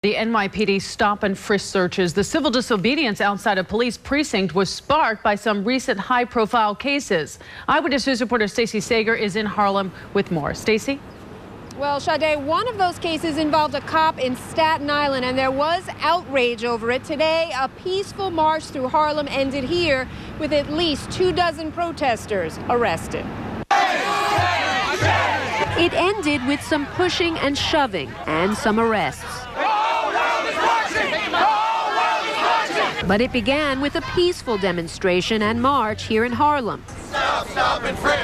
The NYPD stop and frisk searches. The civil disobedience outside a police precinct was sparked by some recent high-profile cases. Eyewitness News reporter Stacey Sager is in Harlem with more. Stacey? Well, Sade, one of those cases involved a cop in Staten Island, and there was outrage over it. Today, a peaceful march through Harlem ended here with at least 24 protesters arrested. It ended with some pushing and shoving and some arrests. But it began with a peaceful demonstration and march here in Harlem.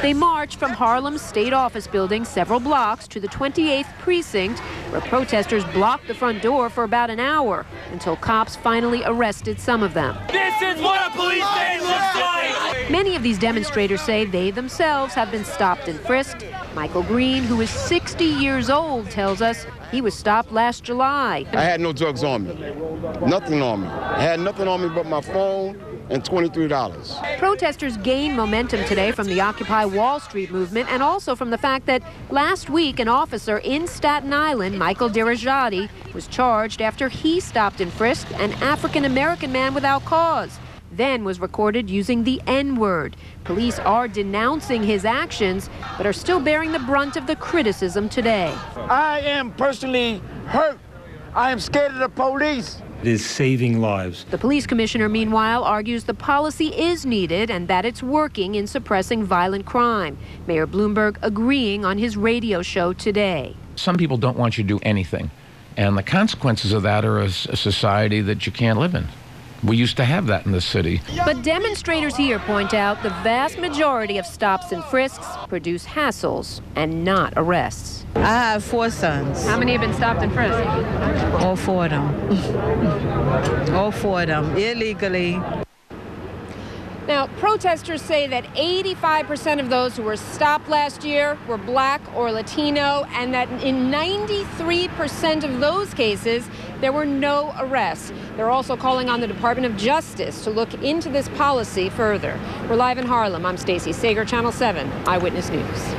They marched from Harlem's state office building several blocks to the 28th precinct, where protesters blocked the front door for about an hour until cops finally arrested some of them. This is what a police state looks like! Many of these demonstrators say they themselves have been stopped and frisked. Michael Green, who is 60 years old, tells us he was stopped last July. I had no drugs on me, nothing on me. I had nothing on me but my phone and $23. Protesters gained momentum today from the Occupy Wall Street movement and also from the fact that last week an officer in Staten Island, Michael Dirajati, was charged after he stopped and frisked an African-American man without cause, then was recorded using the N-word. Police are denouncing his actions, but are still bearing the brunt of the criticism today. I am personally hurt. I am scared of the police. It is saving lives. The police commissioner, meanwhile, argues the policy is needed and that it's working in suppressing violent crime. Mayor Bloomberg agreeing on his radio show today. Some people don't want you to do anything, and the consequences of that are a society that you can't live in. We used to have that in this city. But demonstrators here point out the vast majority of stops and frisks produce hassles and not arrests. I have 4 sons. How many have been stopped and frisked? All 4 of them. All 4 of them, illegally. Now, protesters say that 85% of those who were stopped last year were black or Latino, and that in 93% of those cases, there were no arrests. They're also calling on the Department of Justice to look into this policy further. We're live in Harlem. I'm Stacey Sager, Channel 7 Eyewitness News.